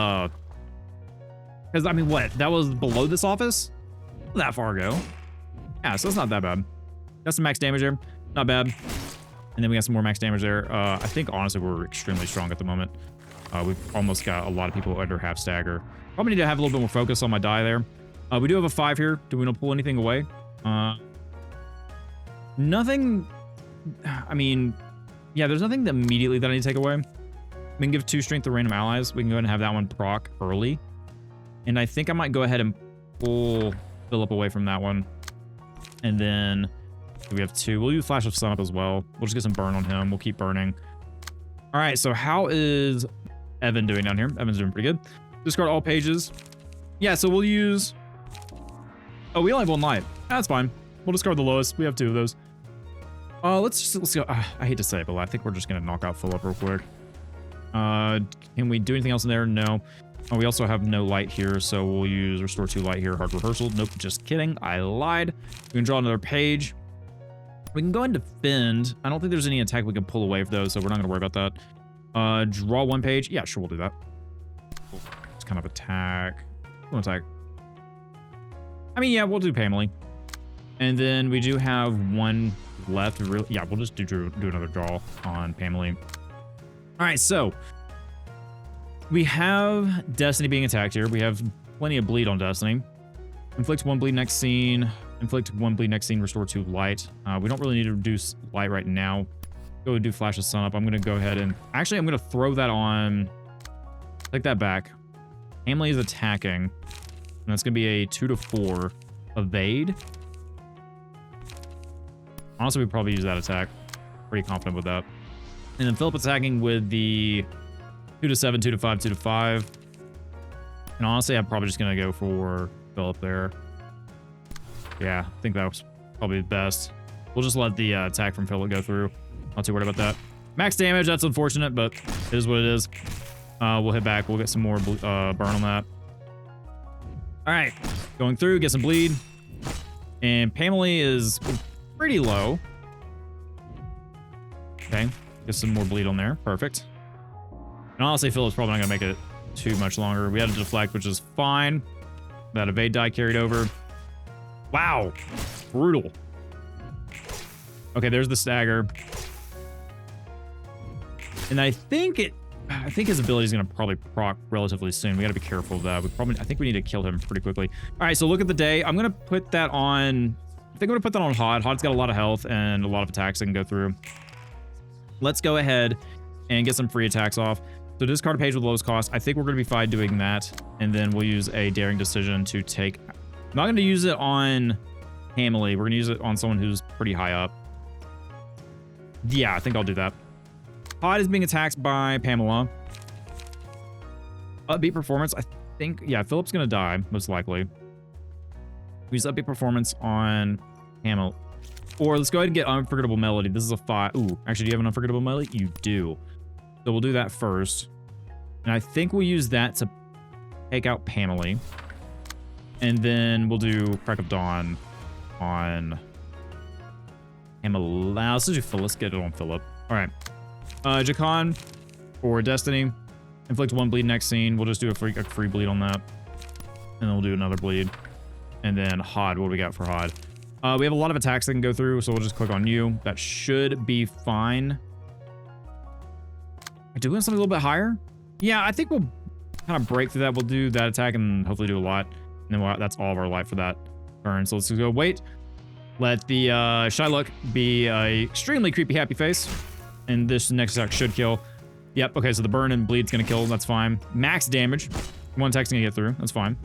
because, I mean, what? That was below this office? Not that far ago. Yeah, so it's not that bad. Got some max damage there. Not bad. And then we got some more max damage there. I think, honestly, we're extremely strong at the moment. We've almost got a lot of people under half stagger. Probably need to have a little bit more focus on my die there. We do have a 5 here. Do we want to pull anything away? Nothing... I mean... Yeah, there's nothing immediately that I need to take away. We can give 2 strength to random allies. We can go ahead and have that one proc early. And I think I might go ahead and pull Philip away from that one. And then we have 2. We'll use Flash of Sun up as well. We'll just get some burn on him. We'll keep burning. All right, so how is Evan doing down here? Evan's doing pretty good. Discard all pages. Yeah, so we'll use... Oh, we only have 1 light. That's fine. We'll discard the lowest. We have 2 of those. Let's go. I hate to say it, but I think we're just going to knock out Philip real quick. Can we do anything else in there? No. Oh, we also have no light here, so we'll use Restore 2 Light here. Hard Rehearsal. Nope, just kidding. I lied. We can draw another page. We can go and defend. I don't think there's any attack we can pull away from those, so we're not going to worry about that. Draw 1 page. Yeah, sure, we'll do that. It's kind of attack. We'll attack. I mean, yeah, we'll do Pamela. And then we do have 1 left. Yeah, we'll just do another draw on Pamela. All right, so we have Destiny being attacked here. We have plenty of bleed on Destiny. Inflict 1 bleed next scene. Inflict 1 bleed next scene. Restore 2 light. We don't really need to reduce light right now. Go and do Flash of Sun up. I'm going to go ahead and... Actually, I'm going to throw that on... Take that back. Pamela is attacking. And that's going to be a 2 to 4 evade. Honestly, we probably use that attack. Pretty confident with that. And then Philip attacking with the 2 to 7, 2 to 5, 2 to 5. And honestly, I'm probably just going to go for Philip there. Yeah, I think that was probably the best. We'll just let the attack from Philip go through. Not too worried about that. Max damage, that's unfortunate, but it is what it is. We'll hit back. We'll get some more burn on that. All right, going through, get some bleed. And Pamela is pretty low. Okay, get some more bleed on there. Perfect. And honestly, Philip's probably not going to make it too much longer. We had to deflect, which is fine. That evade die carried over. Wow, brutal. Okay, there's the stagger. And I think his ability is going to probably proc relatively soon. We got to be careful of that. I think we need to kill him pretty quickly. All right, so look at the day. I'm going to put that on... I think I'm going to put that on Hod. Hod's got a lot of health and a lot of attacks I can go through. Let's go ahead and get some free attacks off. So discard a page with lowest cost. I think we're going to be fine doing that. And then we'll use a daring decision to take... I'm not going to use it on Hamley. We're going to use it on someone who's pretty high up. Yeah, I think I'll do that. Pod is being attacked by Pamela. Upbeat performance. I think... Yeah, Philip's going to die, most likely. Use upbeat performance on Pamela. Or let's go ahead and get Unforgettable Melody. This is a 5. Ooh, actually, do you have an Unforgettable Melody? You do. So we'll do that first. And I think we'll use that to take out Pamela. And then we'll do Crack of Dawn on Pamela. Let's do Philip. Let's get it on Philip. All right. Jacan for Destiny. Inflict 1 bleed next scene. We'll just do a free bleed on that. And then we'll do another bleed. And then Hod. What do we got for Hod? We have a lot of attacks that can go through, so we'll just click on you. That should be fine. Do we want something a little bit higher? Yeah, I think we'll kind of break through that. We'll do that attack and hopefully do a lot. And then that's all of our life for that turn. So let's go wait. Let the Shy Look be a extremely creepy happy face. And this next attack should kill. Yep, okay, so the burn and bleed's gonna kill. That's fine. Max damage. One attack's gonna get through. That's fine.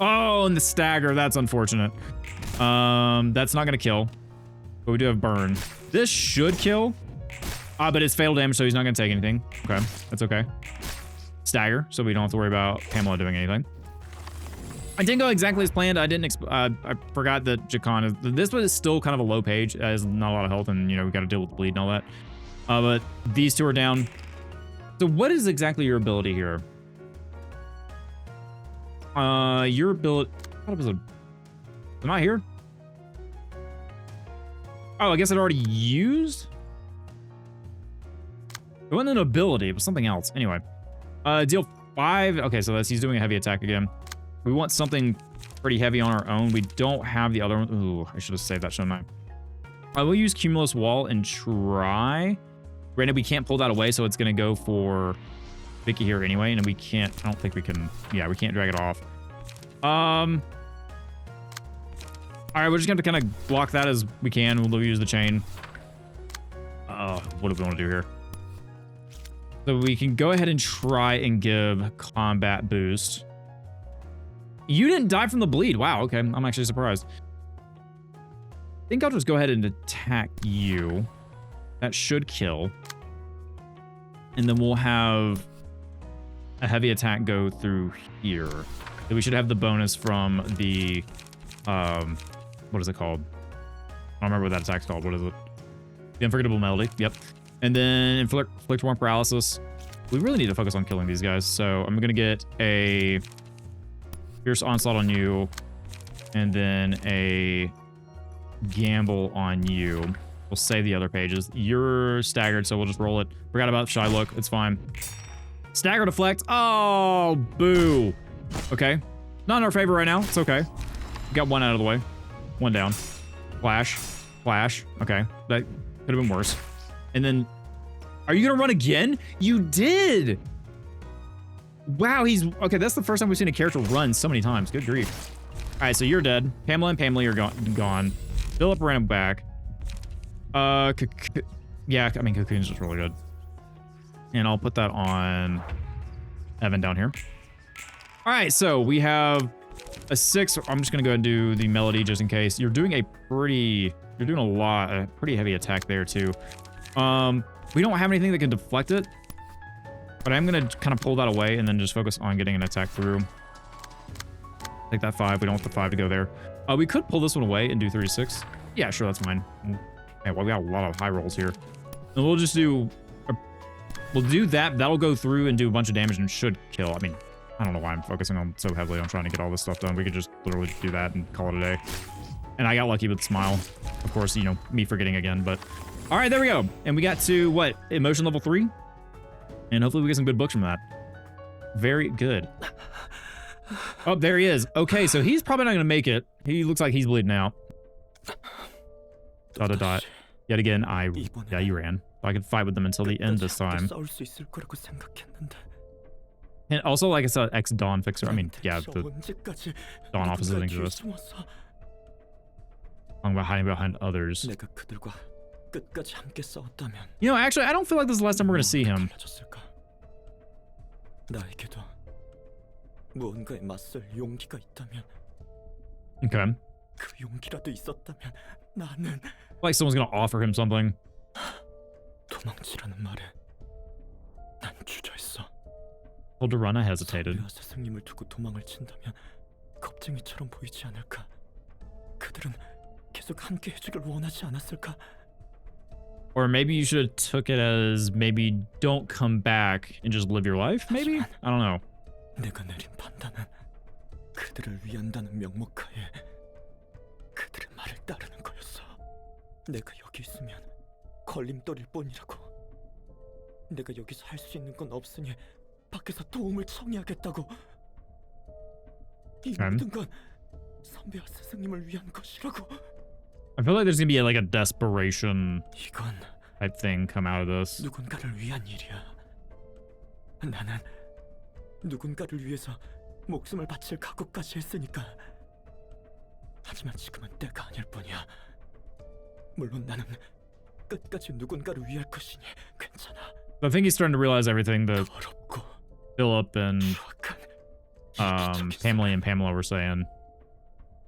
Oh, and the stagger. That's unfortunate. That's not gonna kill. But we do have burn. This should kill. But it's fatal damage, so he's not gonna take anything. Okay, that's okay. Stagger, so we don't have to worry about Pamela doing anything. I didn't go exactly as planned. I didn't. I forgot that Jacan is. This was still kind of a low page. It has not a lot of health, and you know we got to deal with the bleed and all that. But these two are down. So what is exactly your ability here? Your ability. What was it? Am I here? Oh, I guess it already used. It wasn't an ability, it was something else. Anyway, deal 5. Okay, so he's doing a heavy attack again. We want something pretty heavy on our own. We don't have the other one. Ooh, I should have saved that, shouldn't I? I will use Cumulus Wall and try. Granted, we can't pull that away, so it's going to go for Vicky here anyway, and we can't. I don't think we can. Yeah, we can't drag it off. All right, we're just going to kind of block that as we can. We'll use the chain. What do we want to do here? So we can go ahead and try and give combat boost. You didn't die from the bleed. Wow, okay. I'm actually surprised. I think I'll just go ahead and attack you. That should kill. And then we'll have a heavy attack go through here. So we should have the bonus from the, what is it called? I don't remember what that attack's called. What is it? The Unforgettable Melody. Yep. And then inflict 1 paralysis. We really need to focus on killing these guys. So I'm going to get a Fierce Onslaught on you. And then a Gamble on you. We'll save the other pages. You're staggered, so we'll just roll it. Forgot about Shy Look. It's fine. Stagger deflect. Oh, boo. Okay. Not in our favor right now. It's okay. We got 1 out of the way. 1 down. Flash. Flash. Okay. That could have been worse. And then, are you gonna run again? You did! Wow, he's, okay, that's the first time we've seen a character run so many times. Good grief. All right, so you're dead. Pamela and Pamela are gone. Philip ran back. Yeah, I mean, Cocoon's just really good. And I'll put that on Evan down here. All right, so we have a 6. I'm just gonna go ahead and do the melody just in case. You're doing a pretty heavy attack there too. We don't have anything that can deflect it, but I'm gonna kind of pull that away and then just focus on getting an attack through. Take that 5. We don't want the 5 to go there. We could pull this one away and do 36. Yeah, sure, that's fine. Yeah, well, we got a lot of high rolls here. And we'll just do, we'll do that. That'll go through and do a bunch of damage and should kill. I mean, I don't know why I'm focusing on so heavily on trying to get all this stuff done. We could just literally do that and call it a day. And I got lucky with Smile. Of course, you know, me forgetting again, but all right, there we go. And we got to what? Emotion level 3. And hopefully we get some good books from that. Very good. Oh, there he is. Okay, so he's probably not going to make it. He looks like he's bleeding out. ... Yet again, yeah, you ran. I could fight with them until the end this time. And also, like I said, ex-Dawn Fixer. I mean, yeah, the Dawn office doesn't exist. Talking about hiding behind others. You know, actually, I don't feel like this is the last time we're going to see him. 나에게도 무언가에 맞설 용기가 있다면, Okay. 그 용기라도 있었다면 나는 Like someone's gonna offer him something. 도망치라는 말에 난 주저했어. Alderana hesitated. 선배와 스승님을 두고 도망을 친다면 겁쟁이처럼 보이지 않을까? 그들은 계속 함께 해주길 원하지 않았을까? Or maybe you should have took it as maybe don't come back and just live your life, maybe? I don't know. 내가 내린 판단은 그들을 위한다는 명목하에 그들의 말을 따르는 거였어. 내가 여기 있으면 걸림돌일 뿐이라고. 내가 여기서 할 수 있는 건 없으니 밖에서 도움을 청해야겠다고. 이 모든 건 선배와 스승님을 위한 것이라고. I feel like there's gonna be like a desperation 이건 type thing come out of this. 누군가를 위한 일이야. 나는 누군가를 위해서 목숨을 바칠 각오까지 했으니까. 하지만 지금은 때가 아닐 뿐이야. 물론 나는 끝까지 누군가를 위할 것이니 괜찮아. I think he's starting to realize everything that 더럽고 Philip and 추악한 Pamela were saying.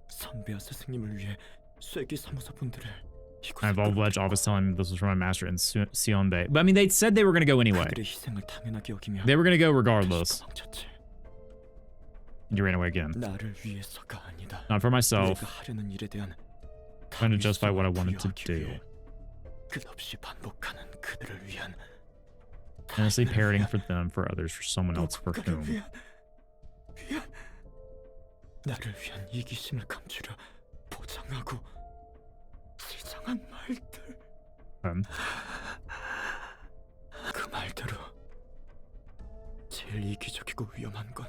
선배와 스승님을 위해 쇠기 사무소 분들을 I've all ledge office telling me this was from my master in Sionbe. But I mean, they said they were gonna go anyway. 그들의 희생을 당연하게 여기며 They were gonna go regardless. 도망쳤지. And you ran away again. 나를 위해서가 아니다. Not for myself. 내가 하려는 일에 대한 Trying to justify what I wanted to do. 끝없이 반복하는 그들을 위한 Honestly parroting for them, for others, for someone else, for 누군가를 whom. 위한 나를 위한 이기심을 감추려 보장하고 시장한 말들. 그 말대로 제일 이기적이고 위험한 건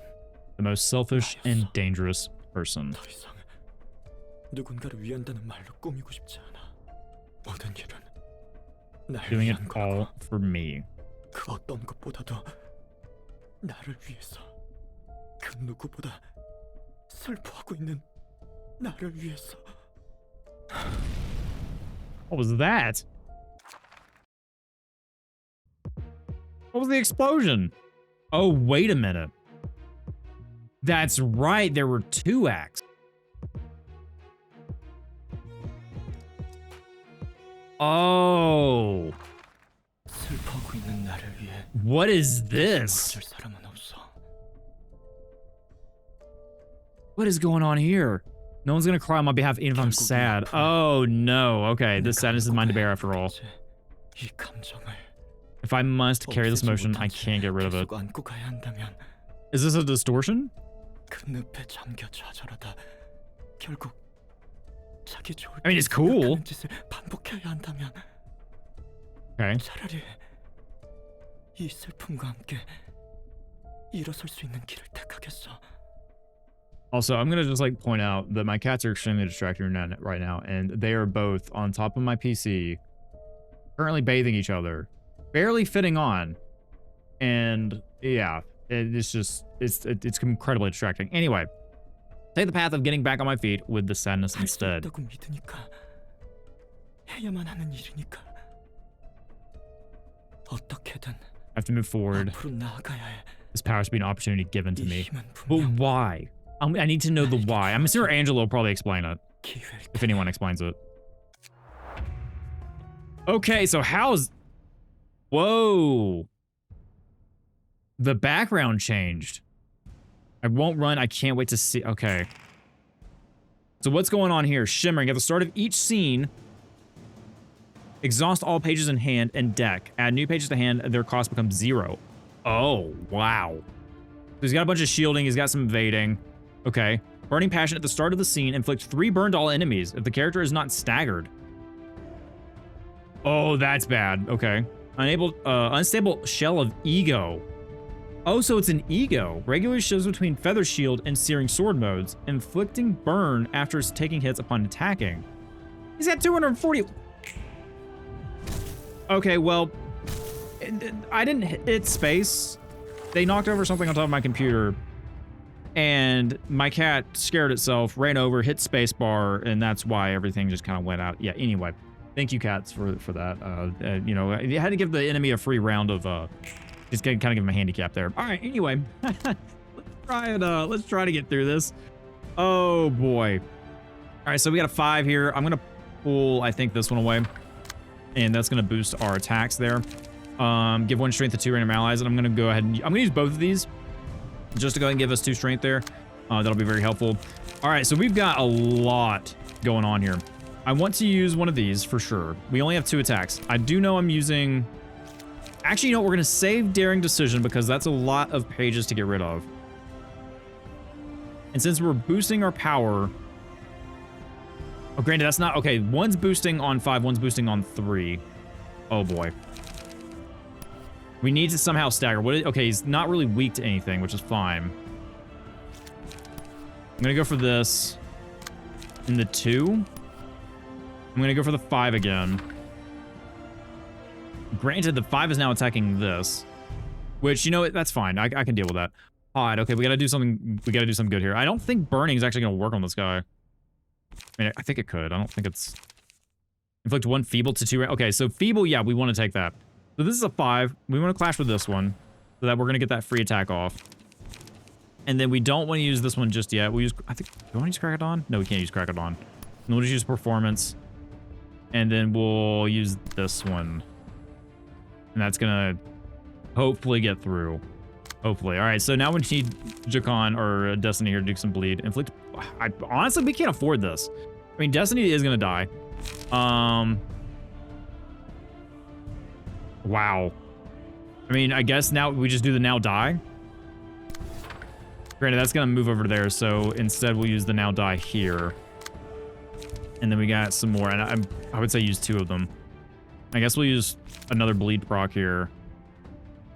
The most selfish and dangerous person. 더 이상 누군가를 위한다는 말로 꾸미고 싶지 않아. 모든 일은 날 Doing 위한 it 거라고. all for me. 그 어떤 것보다도 나를 위해서, 그 누구보다 슬퍼하고 있는 나를 위해서. What was that? What was the explosion? Oh, wait a minute. That's right, there were two acts. Oh. 슬퍼하고 있는 나를 위해 What is this? 도와줄 사람은 없어. What is going on here? No one's gonna cry on my behalf even if I'm sad. Oh no, okay, this sadness is mine to bear after all. 이 감정을 If I must carry this emotion, I can't get rid of it. 계속 안고 가야 한다면 Is this a distortion? 그 늪에 잠겨 좌절하다 결국 자기 좋을 I mean, it's 때 cool. 생각하는 짓을 반복해야 한다면 Okay. 차라리 이 슬픔과 함께 일어설 수 있는 길을 택하겠어. Also, I'm gonna just like point out that my cats are extremely distracted right now, and they are both on top of my PC, currently bathing each other, barely fitting on, and yeah, it's just it's incredibly distracting. Anyway, take the path of getting back on my feet with the sadness 할 수 instead. 있다고 믿으니까 해야만 하는 일이니까 어떻게든 I have to move forward. 앞으로 나아가야 해. This power should be an opportunity given to 이 me. 힘은 But 분명 why? I need to know the why. I'm sure Angela will probably explain it, 기회일 if 테니. anyone explains it. Okay, so how's... Whoa. The background changed. I won't run. I can't wait to see... Okay. So what's going on here? Shimmering. At the start of each scene, exhaust all pages in hand and deck. Add new pages to hand, their cost becomes 0. Oh, wow. So he's got a bunch of shielding. He's got some evading. Okay. Burning Passion at the start of the scene. Inflict 3 burn to all enemies if the character is not staggered. Oh, that's bad. Okay. Unstable Shell of Ego. Oh, so it's an ego. Regularly shows between Feather Shield and Searing Sword modes. Inflicting burn after taking hits upon attacking. He's at 240. Okay, well, I didn't hit space. They knocked over something on top of my computer. And my cat scared itself, ran over, hit spacebar, and that's why everything just kind of went out. Yeah, anyway. Thank you, cats, for that. You know, you had to give the enemy a free round of Just kind of give him a handicap there. All right, anyway. Let's try to get through this. Oh, boy. All right, so we got a 5 here. I'm going to pull, I think, this one away. And that's going to boost our attacks there. Give 1 strength to 2 random allies. And I'm going to go ahead and... I'm going to use both of these. Just to go ahead and give us 2 strength there. That'll be very helpful. All right, so we've got a lot going on here. I want to use one of these for sure. We only have 2 attacks. I do know I'm using... Actually, you know what? We're going to save Daring Decision because that's a lot of pages to get rid of. And since we're boosting our power... Oh, granted, that's not... Okay, one's boosting on 5, one's boosting on 3. Oh, boy. We need to somehow stagger. Okay, he's not really weak to anything, which is fine. I'm going to go for this. In the 2. I'm going to go for the 5 again. Granted, the 5 is now attacking this. Which, you know what? That's fine. I can deal with that. Odd. Okay, we got to do something. We got to do something good here. I don't think burning is actually going to work on this guy. I mean, I think it could. I don't think it's... Inflict 1 feeble to 2... Okay, so feeble, yeah, we want to take that. So this is a 5. We want to clash with this one. So that we're going to get that free attack off. And then we don't want to use this one just yet. We use... I think... Do we want to use Crackodon? No, we can't use Crackodon. And we'll just use Performance. And then we'll use this one. And that's going to hopefully get through. Hopefully. All right, so now we need Jakon or Destiny here to do some bleed. Inflict... honestly, we can't afford this. I mean, Destiny is going to die. Wow. I mean, I guess now we just do the now die. Granted, that's going to move over there, so instead we'll use the now die here. And then we got some more, and I would say use 2 of them. I guess we'll use another bleed proc here.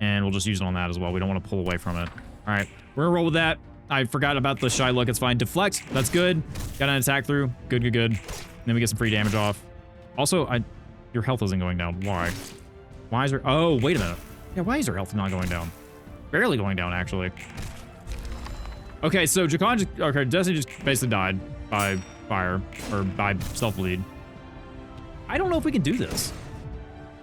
And we'll just use it on that as well. We don't want to pull away from it. All right, we're going to roll with that. I forgot about the shy look. It's fine. Deflect. That's good. Got an attack through. Good, good, good. And then we get some free damage off. Also, your health isn't going down. Why? Why is her... Oh, wait a minute. Yeah, why is her health not going down? Barely going down, actually. Okay, so Jakon just... Okay, Destiny just basically died by fire. Or by self-bleed. I don't know if we can do this.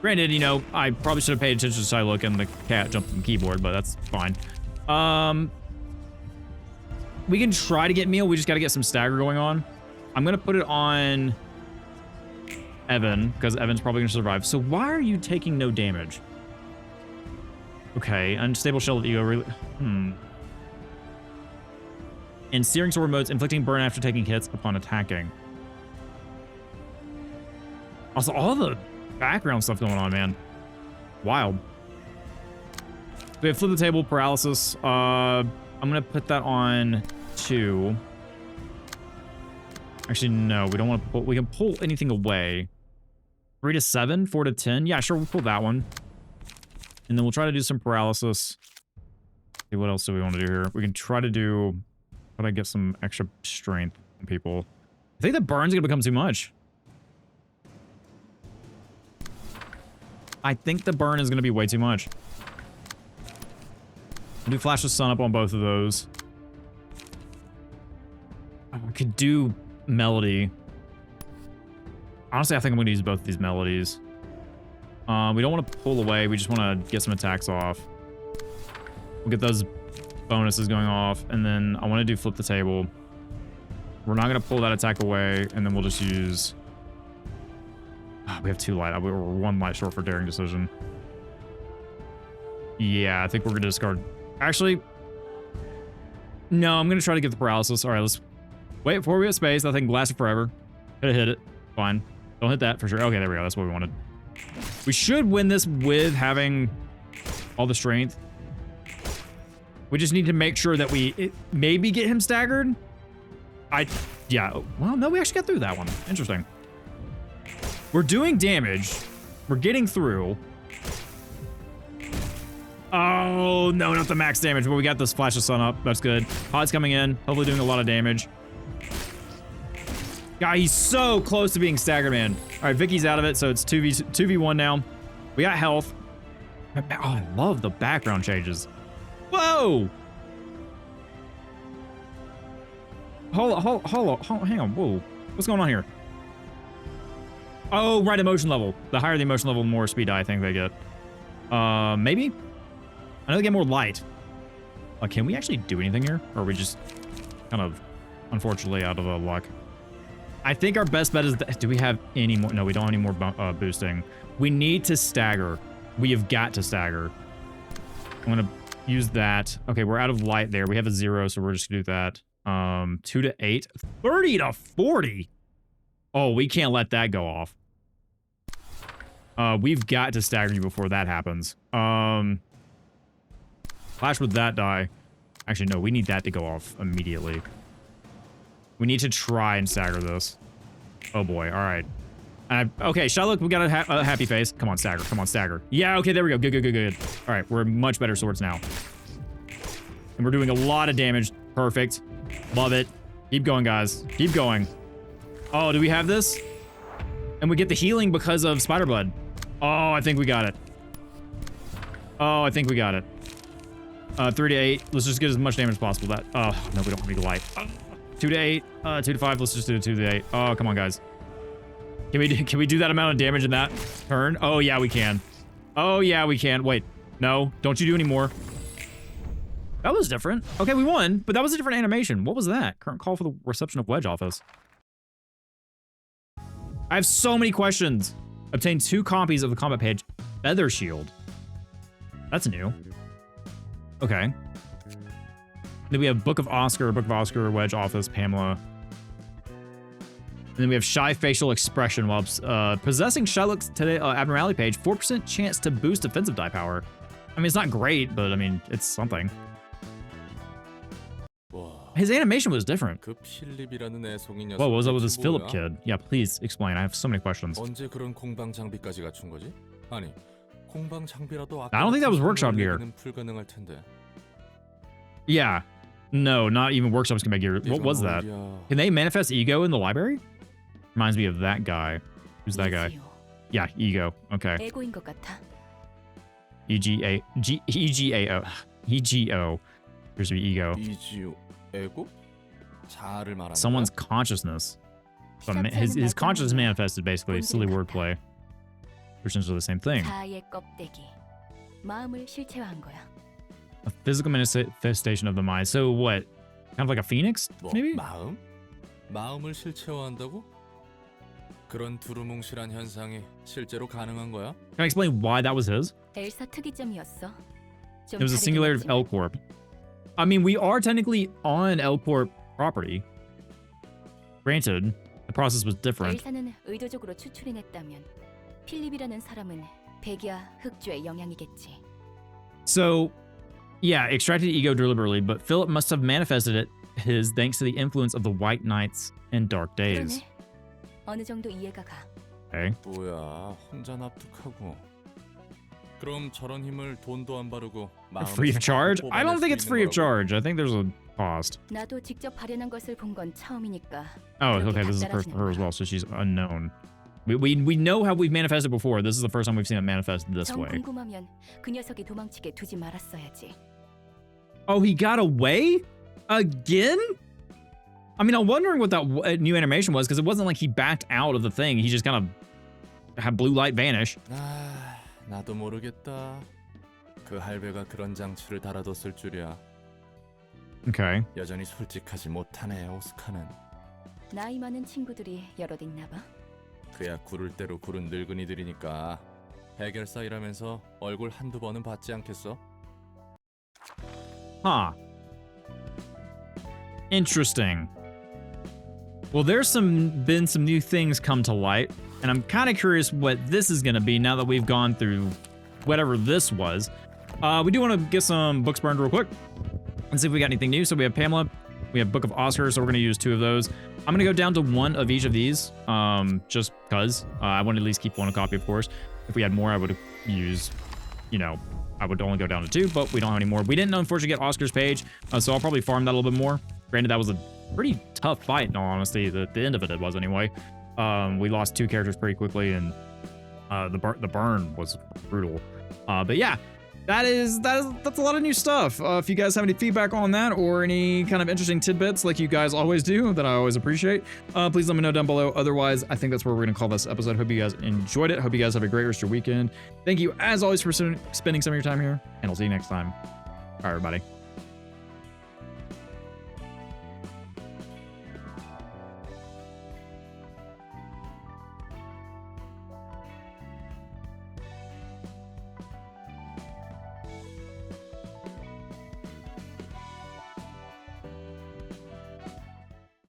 Granted, you know, I probably should have paid attention to shy look and the cat jumped on the keyboard, but that's fine. We can try to get meal. We just got to get some stagger going on. I'm going to put it on Evan because Evan's probably going to survive. So why are you taking no damage? Okay, unstable shell of ego. Really, And searing sword modes, inflicting burn after taking hits upon attacking. Also, all the background stuff going on, man. Wild. We have flip the table, paralysis. I'm going to put that on 2. Actually, no, we don't want to pull. We can pull anything away. 3 to 7, 4 to 10. Yeah, sure, we'll pull that one. And then we'll try to do some paralysis. Okay, what else do we want to do here? We can try to do... How do I get some extra strength from people? I think the burn's going to become too much. I think the burn is going to be way too much. I'll do Flash of Sun up on both of those. I could do Melody. Honestly, I think I'm going to use both of these melodies. We don't want to pull away. We just want to get some attacks off. We'll get those bonuses going off. And then I want to do Flip the Table. We're not going to pull that attack away. And then we'll just use... we have 2 light. We're 1 light short for Daring Decision. Yeah, I think we're going to discard... Actually... No, I'm going to try to get the paralysis. All right, let's... Wait, before we get space, that thing lasted forever. Could have hit it. Fine. Don't hit that for sure. Okay, there we go. That's what we wanted. We should win this with having all the strength. We just need to make sure that we maybe get him staggered. Yeah. Well, no, we actually got through that one. Interesting. We're doing damage. We're getting through. Oh, no, not the max damage, but we got this Flash of Sun up. That's good. Pod's coming in. Hopefully doing a lot of damage. God, he's so close to being staggered, man. All right, Vicky's out of it, so it's 2v1 now. We got health. Oh, I love the background changes. Whoa! Hold, hang on, whoa. What's going on here? Oh, right, emotion level. The higher the emotion level, the more speed I think they get. Maybe? I know they get more light. Can we actually do anything here? Or are we just kind of, unfortunately, out of luck? I think our best bet is... do we have any more? No, we don't have any more boosting. We need to stagger. We have got to stagger. I'm going to use that. Okay, we're out of light there. We have a 0, so we're just going to do that. 2 to 8. 30 to 40. Oh, we can't let that go off. We've got to stagger you before that happens. Flash with that die. Actually, no, we need that to go off immediately. We need to try and stagger this. Oh boy, all right. Okay, Shylock, we got a happy face. Come on, stagger, come on, stagger. Yeah, okay, there we go, good. All right, we're much better swords now. And we're doing a lot of damage. Perfect. Love it. Keep going, guys. Keep going. Oh, do we have this? And we get the healing because of Spider Blood. Oh, I think we got it. Oh, I think we got it. 3 to 8. Let's just get as much damage as possible. That. Oh, no, we don't have any light. 2 to 8. 2 to 5. Let's just do 2 to 8. Oh, come on, guys. Can we do that amount of damage in that turn? Oh, yeah, we can. Oh, yeah, we can. Wait. No, don't you do any more. That was different. Okay, we won, but that was a different animation. What was that? Current call for the reception of Wedge office. I have so many questions. Obtain 2 copies of the combat page Feather Shield. That's new. Okay. Then we have Book of Oscar, Wedge office, Pamela. And then we have Shy Facial Expression. While possessing Shylock's today Abnormality page, 4% chance to boost defensive die power. I mean, it's not great, but I mean, it's something. His animation was different. Whoa, what was up with this Philip kid? Yeah, please explain. I have so many questions. I don't think that was workshop gear. Yeah. No, not even workshops can make gear. What was that? Can they manifest ego in the library? Reminds me of that guy. Who's that guy? Yeah, ego. Okay. EGO. Here's the ego. Someone's consciousness. So his consciousness manifested, basically. Silly wordplay. Versions are the same thing. A physical manifestation of the mind. So what? Kind of like a phoenix, maybe? 마음을 실체화한다고? 그런 두루뭉실한 현상이 실제로 가능한 거야? Can I explain why that was his? It was a singularity of L Corp. I mean, we are technically on L Corp property. Granted, the process was different. 엘사는 의도적으로 추출해냈다면 필립이라는 사람은 백야 흑주의 영향이겠지. So, yeah, extracted ego deliberately, but Philip must have manifested his thanks to the influence of the White Knights and Dark Days. 어느 정도 이해가 가. Okay. 뭐야, 혼자 납득하고. 그럼 저런 힘을 돈도 안 바르고 free of charge? I don't think it's free of charge. I think there's a cost. 나도 직접 발현한 것을 본 건 처음이니까. Oh, okay, this is the first for her as well, so she's unknown. We know how we've manifested before. This is the first time we've seen it manifest this way. 궁금하면 그 녀석이 도망치게 두지 말았어야지. Oh, he got away? Again? I mean, I'm wondering what that new animation was, because it wasn't like he backed out of the thing. He just kind of had blue light vanish. 나도 모르겠다. 그 할배가 그런 장치를 달아뒀을 줄이야. Okay. 여전히 솔직하지 못하네, 오스카는. 나이 많은 친구들이 여럿 있나 봐. 그야 구를 대로 구른 늙은이들이니까 해결사 일하면서 얼굴 한두 번은 봤지 않겠어? Huh. Interesting. Well, there's been some new things come to light, and I'm kind of curious what this is going to be now that we've gone through whatever this was. We do want to get some books burned real quick and see if we got anything new. So we have Pamela, we have Book of Oscar, so we're going to use 2 of those. I'm going to go down to 1 of each of these, just because I want to at least keep 1 a copy, of course. If we had more, I would use, you know, I would only go down to 2, but we don't have any more. We didn't, unfortunately, get Oscar's page, so I'll probably farm that a little bit more. Granted, that was a pretty tough fight, in all honesty. The end of it was, anyway. We lost 2 characters pretty quickly, and the burn was brutal. But yeah, that's a lot of new stuff. If you guys have any feedback on that or any kind of interesting tidbits like you guys always do that I always appreciate, please let me know down below. Otherwise, I think that's where we're gonna call this episode. Hope you guys enjoyed it. Hope you guys have a great rest of your weekend. Thank you as always for spending some of your time here, and I'll see you next time. All right, everybody.